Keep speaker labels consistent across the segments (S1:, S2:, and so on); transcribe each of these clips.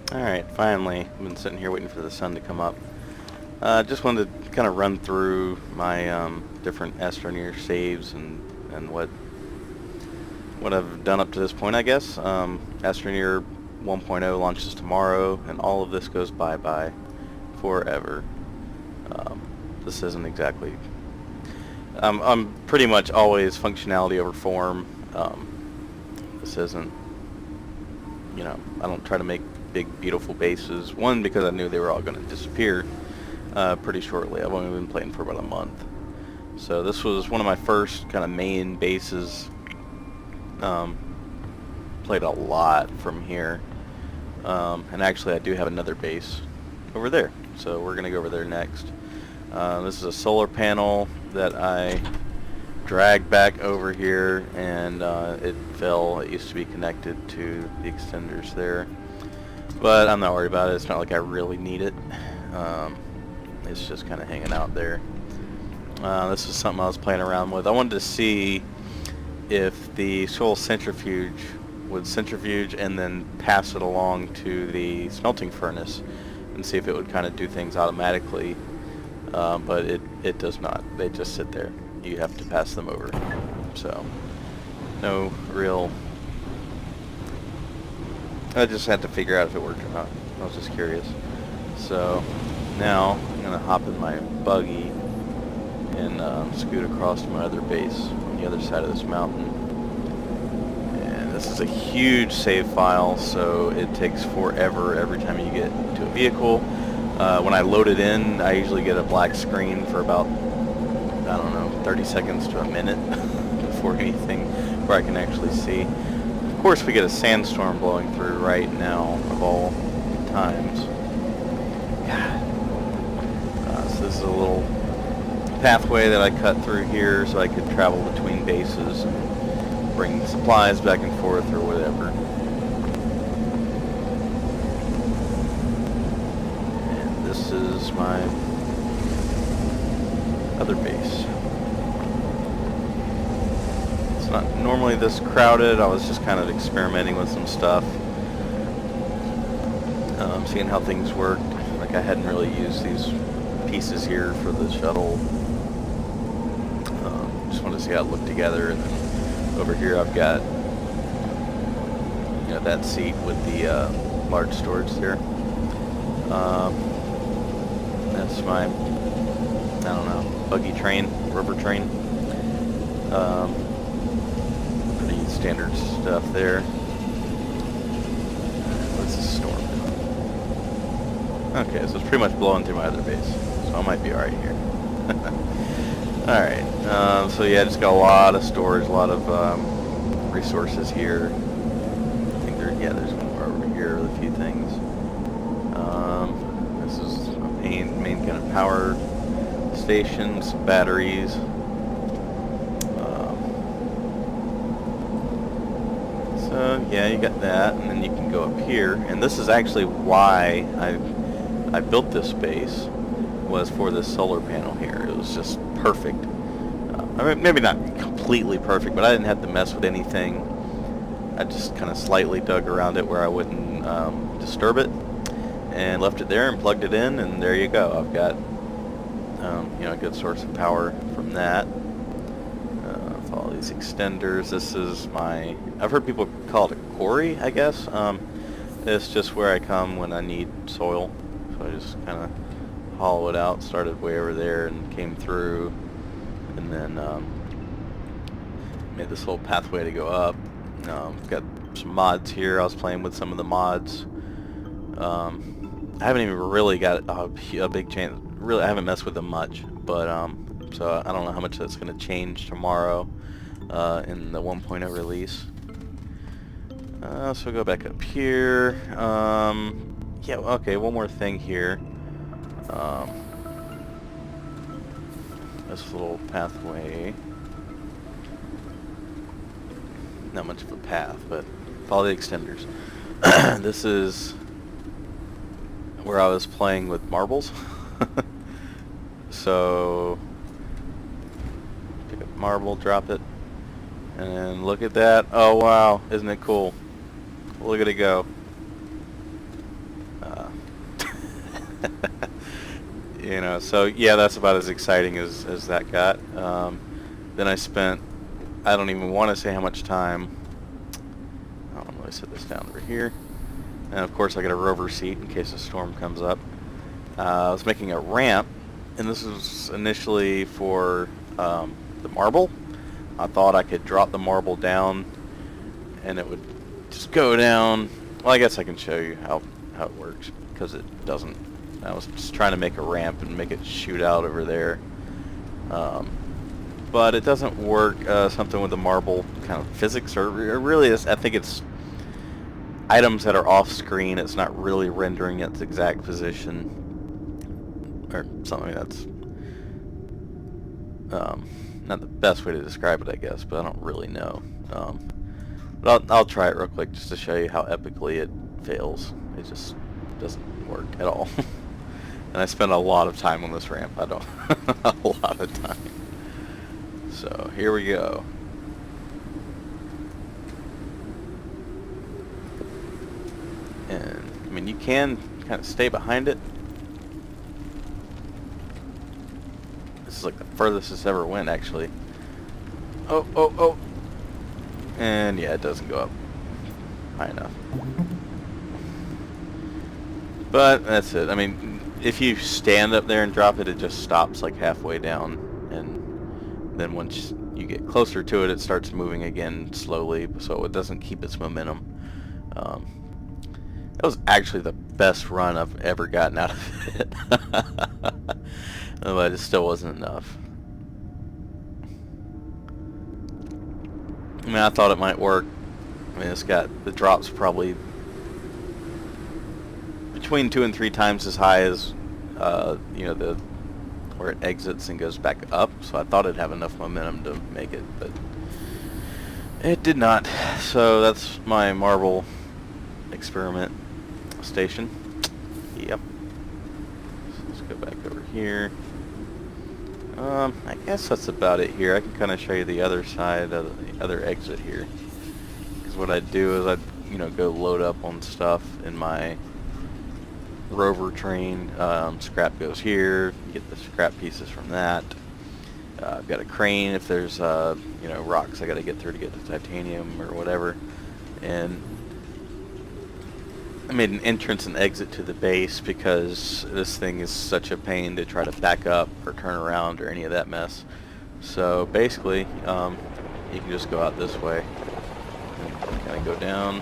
S1: Alright, finally. I've been sitting here waiting for the sun to come up. Just wanted to kind of run through my different Astroneer saves and what I've done up to this point, I guess. Astroneer 1.0 launches tomorrow, and all of this goes bye-bye forever. This isn't exactly... I'm pretty much always functionality over form. This isn't... You know, I don't try to make big, beautiful bases. One, because I knew they were all going to disappear pretty shortly. I've only been playing for about a month. So this was one of my first kind of main bases. Played a lot from here. And actually I do have another base over there. So we're going to go over there next. This is a solar panel that I dragged back over here, and it fell. It used to be connected to the extenders there, but I'm not worried about it. It's not like I really need it. It's just kind of hanging out there. This is something I was playing around with. I wanted to see if the soil centrifuge would centrifuge and then pass it along to the smelting furnace and see if it would kind of do things automatically, but it does not. They just sit there. You have to pass them over. So, no real... I just had to figure out if it worked or not. I was just curious. So, now I'm going to hop in my buggy and scoot across to my other base on the other side of this mountain. And this is a huge save file, so it takes forever every time you get to a vehicle. When I load it in, I usually get a black screen for about, I don't know, 30 seconds to a minute before anything where I can actually see. Of course, we get a sandstorm blowing through right now of all times. So this is a little pathway that I cut through here so I could travel between bases and bring supplies back and forth or whatever. And this is my other base. It's not normally this crowded. I was just kind of experimenting with some stuff, seeing how things worked. Like, I hadn't really used these pieces here for the shuttle. Just wanted to see how it looked together. And then over here I've got, you know, that seat with the large storage there. That's my, I don't know, buggy train, rubber train. Pretty standard stuff there. What's this storm? Okay, so it's pretty much blowing through my other base, so I might be alright here. Alright, so yeah, just got a lot of storage, a lot of resources here. I think there's one more over here with a few things. This is a main kind of power station, some batteries. So yeah, you got that, and then you can go up here, and this is actually why I built this base, was for this solar panel here. It was just perfect. I mean, maybe not completely perfect, but I didn't have to mess with anything. I just kind of slightly dug around it where I wouldn't disturb it, and left it there and plugged it in, and there you go. I've got you know, a good source of power from that. With all these extenders, this is my, I've heard people call it a quarry, I guess. It's just where I come when I need soil. So I just kind of hollow it out, started way over there and came through, and then made this little pathway to go up. Got some mods here. I was playing with some of the mods. I haven't even really got a big chance. Really, I haven't messed with them much, but so I don't know how much that's going to change tomorrow in the 1.0 release. So go back up here. Yeah, okay, one more thing here. This little pathway. Not much of a path, but follow the extenders. This is where I was playing with marbles. So pick up marble, drop it, and look at that. Oh wow, isn't it cool? Look at it go. You know, so yeah, that's about as exciting as that got. Then I spent, I don't even want to say how much time. Oh, I'm going to set this down over here. And of course I got a rover seat in case a storm comes up. I was making a ramp, and this was initially for the marble. I thought I could drop the marble down and it would just go down. Well, I guess I can show you how it works, because it doesn't. I was just trying to make a ramp and make it shoot out over there. But it doesn't work, something with the marble kind of physics, or really is, I think it's items that are off screen. It's not really rendering its exact position, or something. That's not the best way to describe it, I guess, but I don't really know. But I'll try it real quick just to show you how epically it fails. It just doesn't work at all. And I spent a lot of time on this ramp. I don't a lot of time. So here we go. And I mean, you can kind of stay behind it. This is like the furthest it's ever went, actually. Oh. And yeah, it doesn't go up high enough. But that's it. I mean, if you stand up there and drop it, it just stops like halfway down. And then once you get closer to it, it starts moving again slowly, so it doesn't keep its momentum. That was actually the best run I've ever gotten out of it. But it still wasn't enough. I mean, I thought it might work. I mean, it's got the drops probably between 2 and 3 times as high as you know, where it exits and goes back up. So I thought it'd have enough momentum to make it, but it did not. So that's my marble experiment station. Yep. So let's go back over here. I guess that's about it here. I can kind of show you the other side of the other exit here. Because what I'd do is I'd, you know, go load up on stuff in my rover train. Scrap goes here. Get the scrap pieces from that. I've got a crane if there's you know, rocks I got to get through to get the titanium or whatever. And I made an entrance and exit to the base because this thing is such a pain to try to back up or turn around or any of that mess. So basically, you can just go out this way and kind of go down.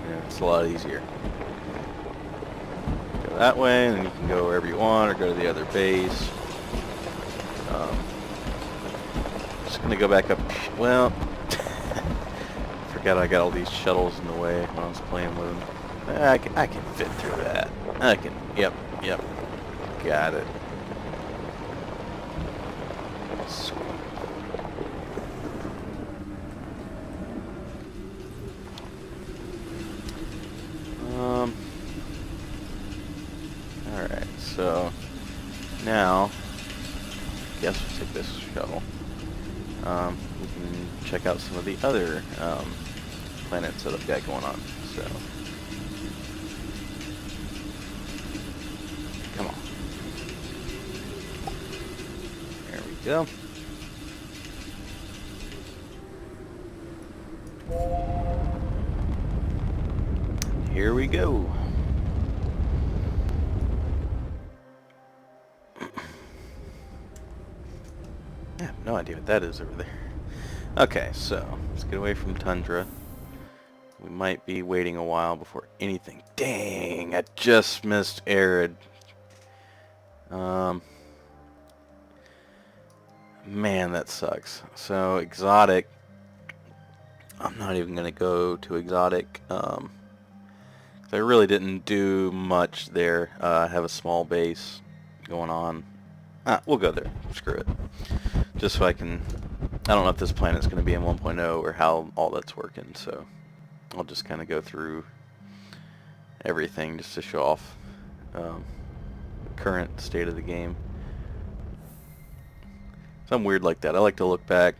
S1: Yeah, it's a lot easier. Go that way, and then you can go wherever you want or go to the other base. Just gonna go back up. Well, forgot I got all these shuttles in the way when I was playing with them. I can fit through that. I can. Yep. Got it. Sweet. Alright, so now I guess we'll take this shuttle. We can check out some of the other planets that I've got going on. So, come on. There we go. Here we go. I have no idea what that is over there. Okay, so let's get away from tundra. We might be waiting a while before anything. Dang, I just missed arid. Man, that sucks. So exotic. I'm not even gonna go to exotic. I really didn't do much there. I have a small base going on. We'll go there. Screw it. Just so I can. I don't know if this planet's going to be in 1.0 or how all that's working, so I'll just kind of go through everything just to show off the current state of the game. Something weird like that. I like to look back,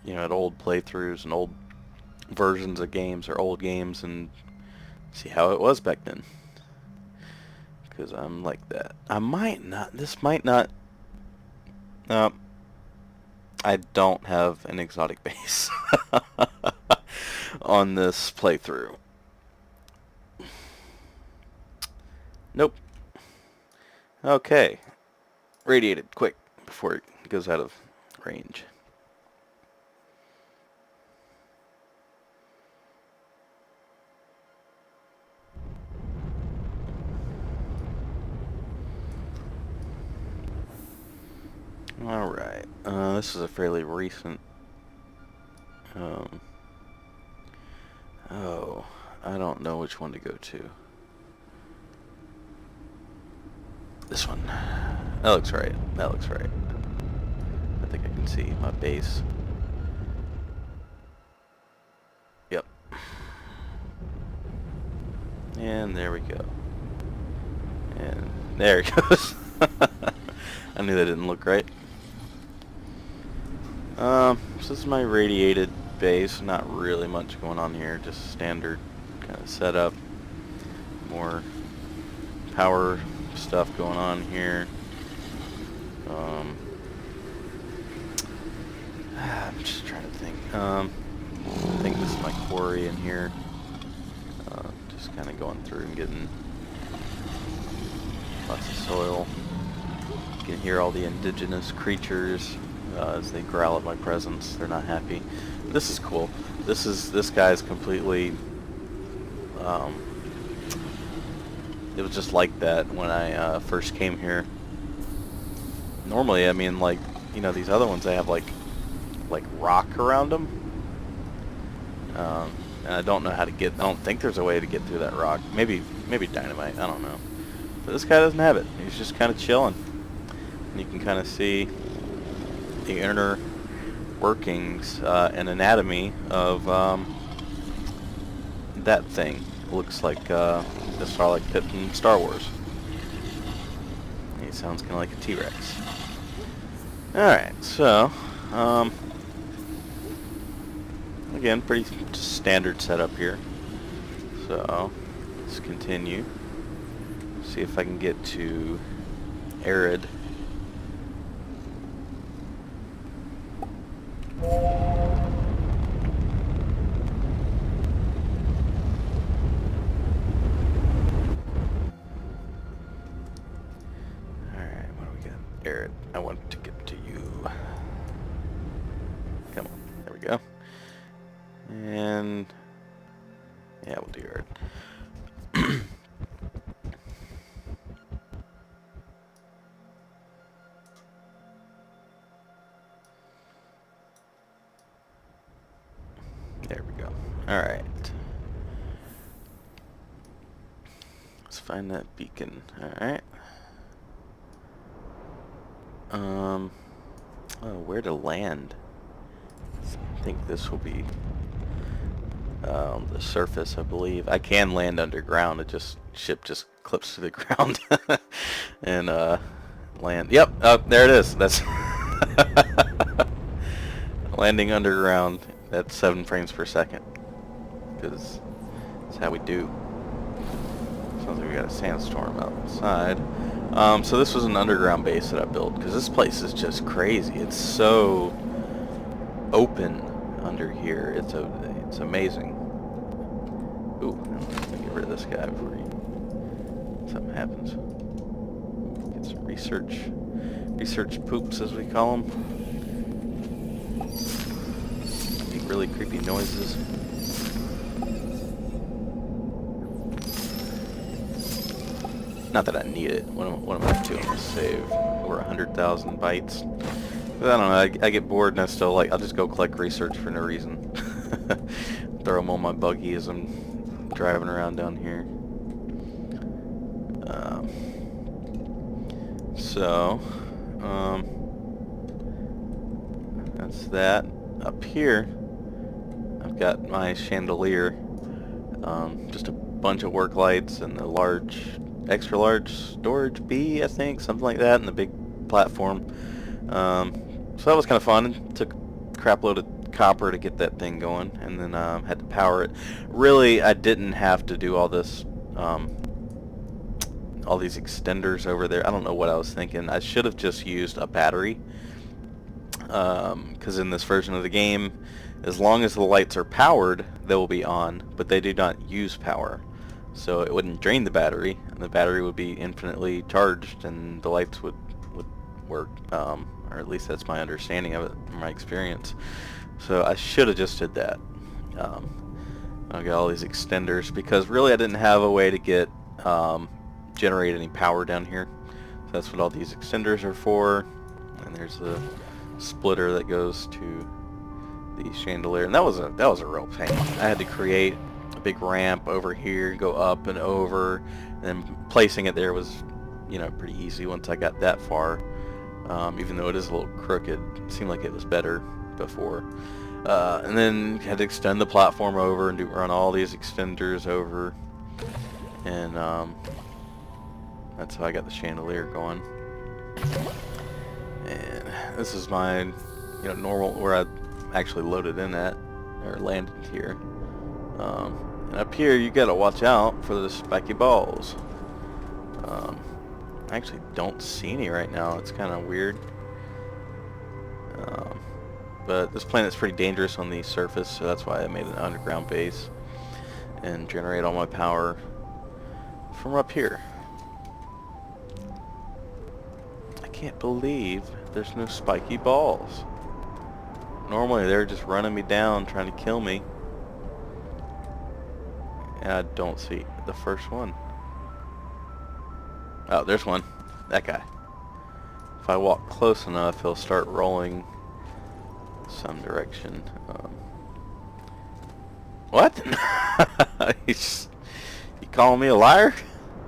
S1: you know, at old playthroughs and old versions of games or old games and see how it was back then. because I'm like that. I might not. This might not. No, I don't have an exotic base on this playthrough. Nope. Okay. Radiated, quick, before it goes out of range. Alright, this is a fairly recent, oh, I don't know which one to go to. This one. That looks right, that looks right. I think I can see my base. Yep. And there we go. And there it goes. I knew that didn't look right. So this is my radiated base. Not really much going on here. Just standard kind of setup. More power stuff going on here. I'm just trying to think. I think this is my quarry in here. Just kind of going through and getting lots of soil. You can hear all the indigenous creatures as they growl at my presence. They're not happy. This is cool. This guy's completely. It was just like that when I first came here. Normally, I mean, like, you know, these other ones, they have like rock around them. And I don't know how to get. I don't think there's a way to get through that rock. Maybe dynamite. I don't know. But this guy doesn't have it. He's just kind of chilling. And you can kind of see the inner workings and anatomy of that thing. It looks like the Starlight Pit in Star Wars. He sounds kind of like a T-Rex. Alright, so again, pretty standard setup here. So let's continue. See if I can get to arid. Arid. I want to get to you. Come on. There we go. And yeah, we'll do arid. There we go. Alright. Let's find that beacon. Alright. Oh, where to land? I think this will be the surface, I believe. I can land underground. Ship just clips to the ground and land. Yep, oh, there it is. That's landing underground at 7 frames per second. Because that's how we do. Sounds like we got a sandstorm outside. So this was an underground base that I built, because this place is just crazy. It's so open under here. It's amazing. Ooh, let me get rid of this guy before something happens. Get some research poops, as we call them. Make really creepy noises. Not that I need it. What am I doing to save over 100,000 bytes? But I don't know. I get bored and I still like. I'll just go collect research for no reason. Throw them on my buggy as I'm driving around down here. That's that. Up here, I've got my chandelier. Just a bunch of work lights and the extra large storage B, I think, something like that, and the big platform. So that was kind of fun. It took a crap load of copper to get that thing going, and then had to power it. Really, I didn't have to do all this all these extenders over there. I don't know what I was thinking. I should have just used a battery, because in this version of the game, as long as the lights are powered, they will be on, but they do not use power. So it wouldn't drain the battery, and the battery would be infinitely charged, and the lights would work, or at least that's my understanding of it, from my experience. So I should have just did that. I'll get all these extenders, because really I didn't have a way to get generate any power down here. So that's what all these extenders are for. And there's the splitter that goes to the chandelier, and that was a real pain. I had to create a big ramp over here, go up and over, and then placing it there was, you know, pretty easy once I got that far. Even though it is a little crooked, it seemed like it was better before. And then had to extend the platform over and run all these extenders over, and that's how I got the chandelier going. And this is my, you know, normal, where I actually loaded in at, or landed here. And up here you gotta watch out for the spiky balls. I actually don't see any right now. It's kind of weird. But this planet's pretty dangerous on the surface, so that's why I made an underground base and generate all my power from up here. I can't believe there's no spiky balls. Normally they're just running me down, trying to kill me. And I don't see the first one. Oh, there's one. That guy. If I walk close enough, he'll start rolling some direction. What? You calling me a liar?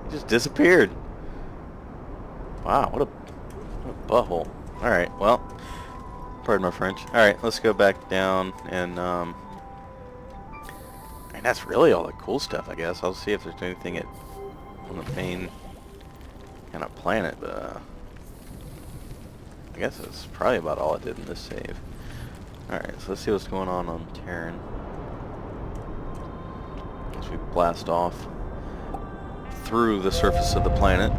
S1: He just disappeared. Wow, what a butthole. Alright, well, pardon my French. Alright, let's go back down, and that's really all the cool stuff, I guess. I'll see if there's anything on the main kind of planet, but I guess that's probably about all I did in this save. Alright, so let's see what's going on Terran. As we blast off through the surface of the planet,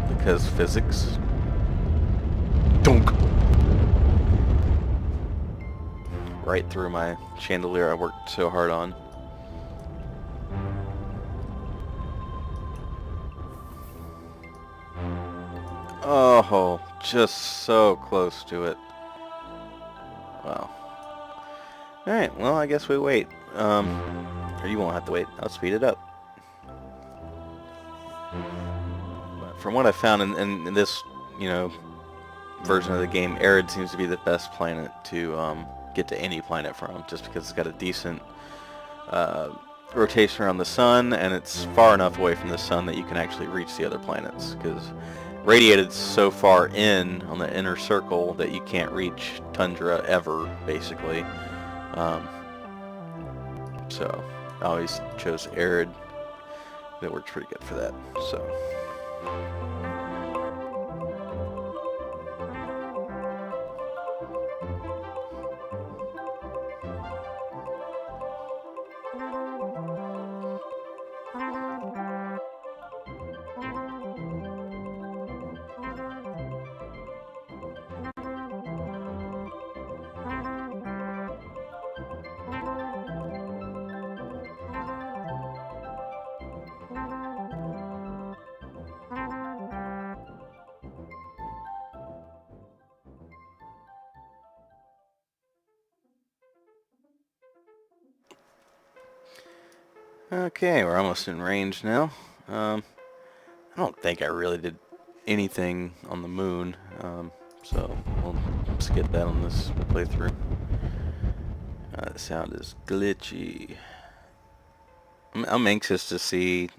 S1: because physics. Dunk! Right through my chandelier I worked so hard on. Oh, just so close to it. Wow. Alright, well, I guess we wait. Or you won't have to wait. I'll speed it up. But from what I found in this, you know, version of the game, Arid seems to be the best planet to get to any planet from, just because it's got a decent rotation around the sun, and it's far enough away from the sun that you can actually reach the other planets, because Radiated's so far in on the inner circle that you can't reach tundra ever, basically. So I always chose Arid. That works pretty good for that. So. Okay, we're almost in range now. I don't think I really did anything on the moon, so we'll skip that on this playthrough. The sound is glitchy. I'm anxious to see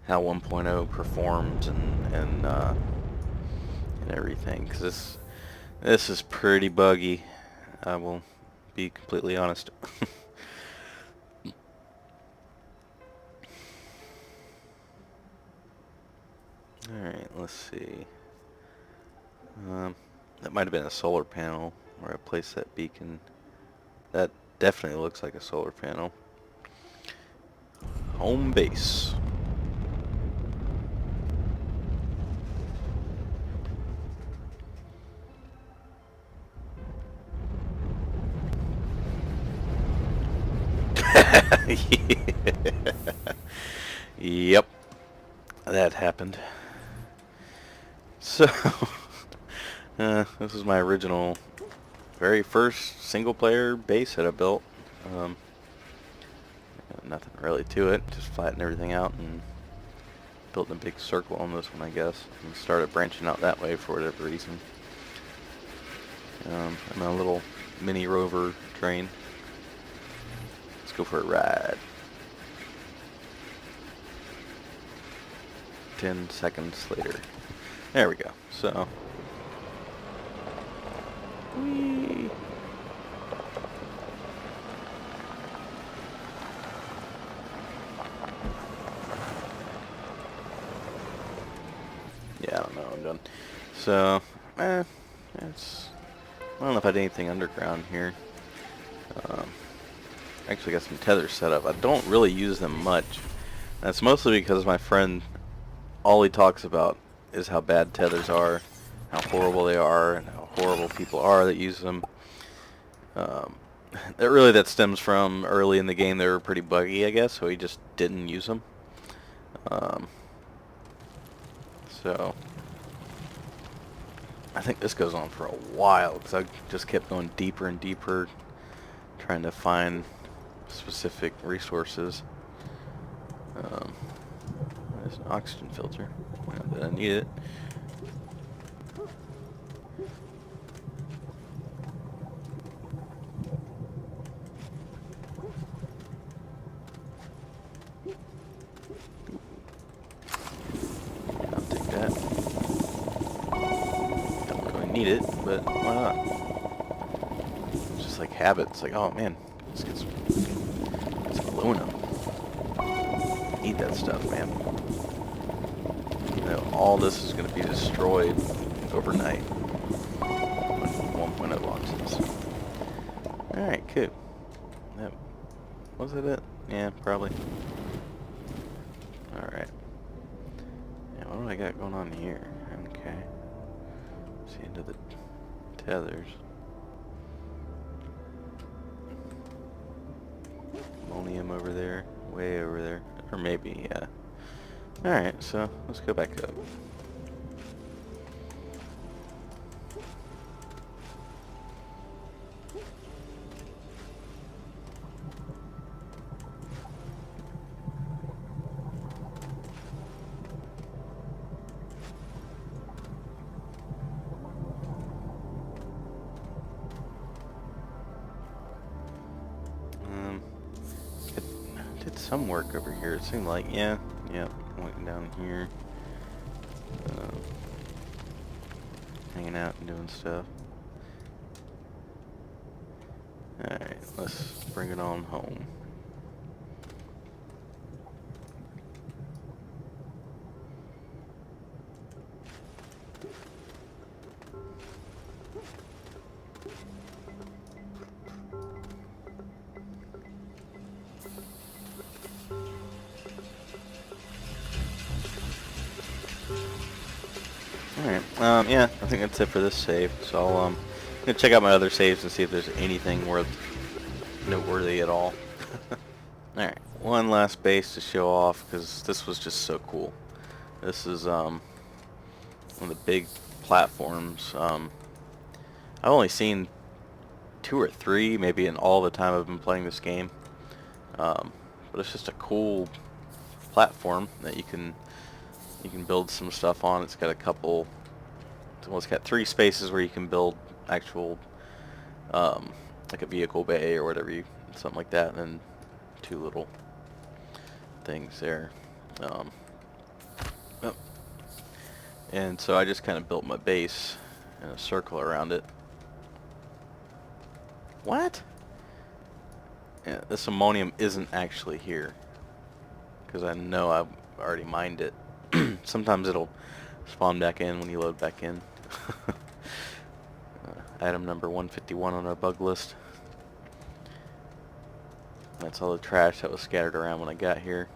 S1: how 1.0 performs and everything, because this is pretty buggy. I will be completely honest. Alright, let's see. That might have been a solar panel where I placed that beacon. That definitely looks like a solar panel. Home base. Yep, that happened. So, this is my original, very first single-player base that I built. Nothing really to it, just flattened everything out and built a big circle on this one, I guess, and started branching out that way for whatever reason. I'm a little mini rover train. Let's go for a ride. 10 seconds later. There we go. So, whee. Yeah, I don't know. I'm done. So, it's. I don't know if I did anything underground here. Actually got some tethers set up. I don't really use them much. That's mostly because my friend, all he talks about is how bad tethers are, how horrible they are, and how horrible people are that use them. That stems from early in the game they were pretty buggy, I guess, so he just didn't use them. So I think this goes on for a while because I just kept going deeper and deeper, trying to find specific resources. There's an oxygen filter. Not that I need it. I'll take that. Don't really need it, but why not? It's just like habits. Like, oh man, let's get some aluminum. Eat that stuff, man. You know, all this is going to be destroyed overnight when 1.0 launches. Alright, cool. That, was that it? Yeah, probably. Alright. Yeah, what do I got going on here? Okay. See into the tethers. Ammonium over there. Way over there. Or maybe, yeah. Alright, so let's go back up. Did some work over here. It seemed like, yeah, went down here, hanging out and doing stuff. Alright, let's bring it on home. Alright, yeah, I think that's it for this save. So I'll gonna check out my other saves and see if there's anything worth noteworthy at all. Alright, one last base to show off because this was just so cool. This is one of the big platforms. I've only seen 2 or 3 maybe in all the time I've been playing this game. But it's just a cool platform that you can build some stuff on. It's got a couple, well, it's got 3 spaces where you can build actual like a vehicle bay or whatever, something like that, and then 2 little things there. And so I just kind of built my base in a circle around it. What? Yeah, this ammonium isn't actually here because I know I've already mined it. Sometimes it'll spawn back in when you load back in. Item number 151 on our bug list. That's all the trash that was scattered around when I got here.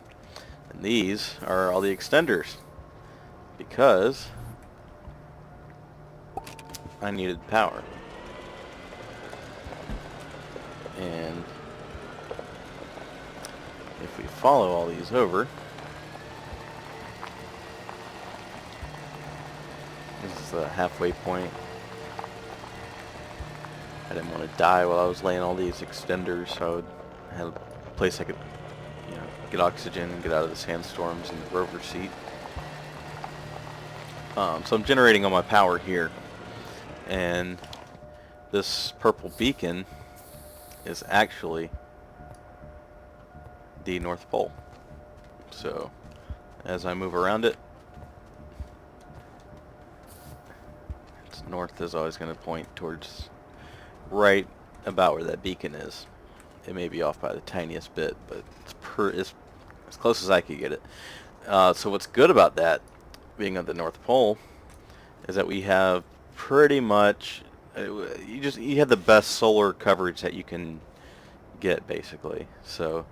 S1: And these are all the extenders because I needed power. if we follow all these over, this is the halfway point. I didn't want to die while I was laying all these extenders, so I would have a place I could, you know, get oxygen and get out of the sandstorms in the rover seat. So I'm generating all my power here, and this purple beacon is actually the North Pole. So as I move around it, its north is always going to point towards right about where that beacon is. It may be off by the tiniest bit, but it's as close as I could get it. So what's good about that, being at the North Pole, is that we have pretty much you have the best solar coverage that you can get, basically. So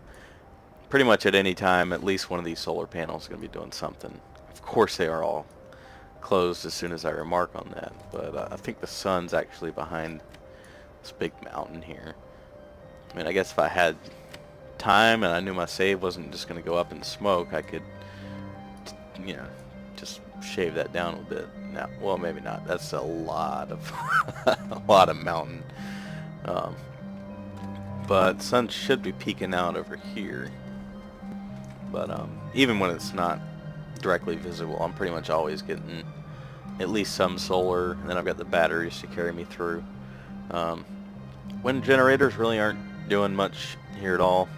S1: pretty much at any time, at least one of these solar panels is going to be doing something. Of course, they are all closed as soon as I remark on that, but I think the sun's actually behind this big mountain here. I mean, I guess if I had time and I knew my save wasn't just going to go up in smoke, I could, you know, just shave that down a bit. Now, well, maybe not. That's a lot of a lot of mountain. But sun should be peeking out over here. But even when it's not directly visible, I'm pretty much always getting at least some solar, and then I've got the batteries to carry me through. Wind generators really aren't doing much here at all,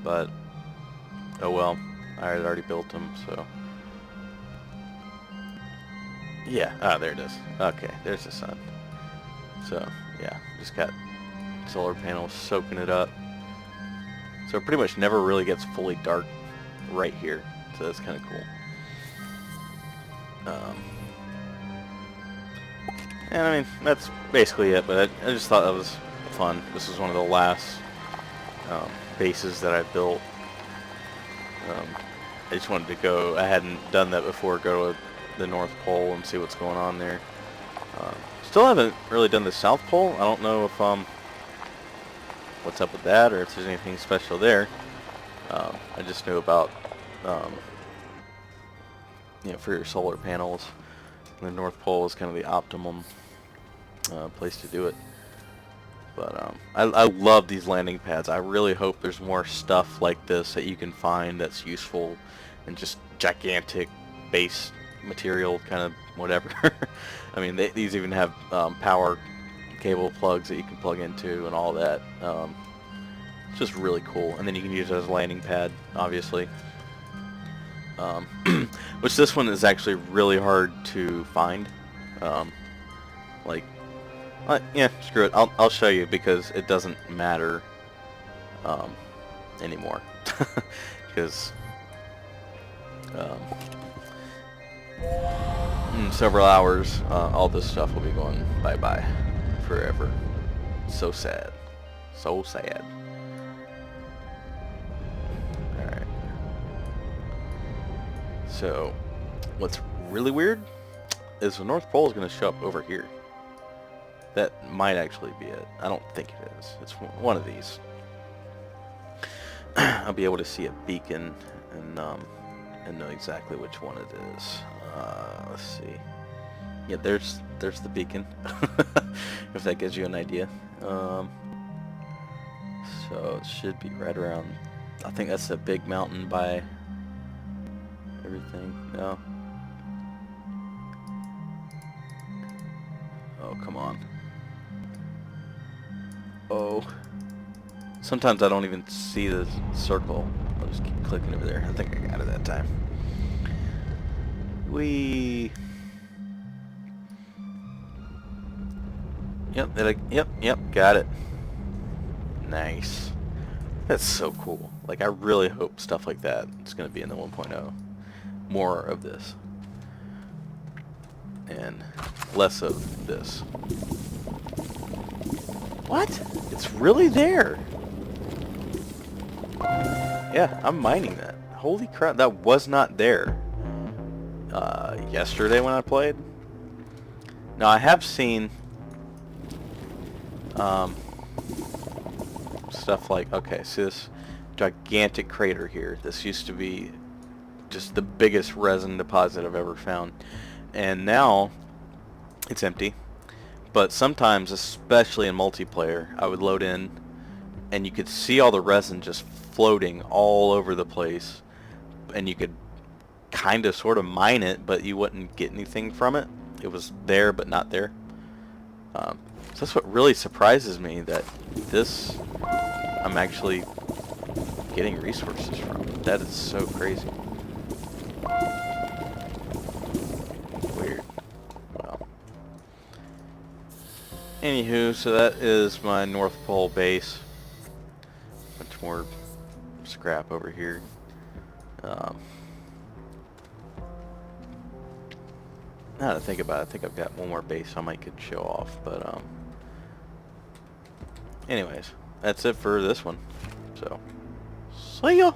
S1: but oh well, I had already built them, so yeah. There it is. Okay, there's the sun. So yeah, just got solar panels soaking it up, so it pretty much never really gets fully dark right here, so that's kind of cool. And I mean, that's basically it, but I just thought that was fun. This is one of the last bases that I built. I just wanted to go, I hadn't done that before, go to the North Pole and see what's going on there. Still haven't really done the South Pole. I don't know if what's up with that, or if there's anything special there. I just knew about you know, for your solar panels, the North Pole is kind of the optimum place to do it. But I love these landing pads. I really hope there's more stuff like this that you can find that's useful, and just gigantic base material, kind of whatever. I mean, these even have power cable plugs that you can plug into and all that. It's just really cool. And then you can use it as a landing pad, obviously. Which this one is actually really hard to find. Yeah, screw it. I'll show you, because it doesn't matter anymore. Because in several hours, all this stuff will be going bye-bye forever. So sad. So sad. Alright. So, what's really weird is the North Pole is going to show up over here. That might actually be it. I don't think it is. It's one of these. I'll be able to see a beacon and know exactly which one it is. Let's see. Yeah, there's the beacon. If that gives you an idea. So it should be right around. I think that's a big mountain by everything. No. Oh, come on. Oh. Sometimes I don't even see the circle. I'll just keep clicking over there. I think I got it that time. Yep, got it. Nice. That's so cool. Like, I really hope stuff like that is going to be in the 1.0. More of this. And less of this. What? It's really there. Yeah, I'm mining that. Holy crap, that was not there yesterday when I played. Now, I have seen stuff like, okay, so this gigantic crater here. This used to be just the biggest resin deposit I've ever found, and now it's empty. But sometimes, especially in multiplayer, I would load in and you could see all the resin just floating all over the place, and you could kind of sort of mine it, but you wouldn't get anything from it. It was there but not there. So that's what really surprises me, that this I'm actually getting resources from. That is so crazy. Weird. Well, anywho, so that is my North Pole base. Much more scrap over here. Now to think about it, I think I've got one more base I might could show off, but anyways, that's it for this one. So, see ya!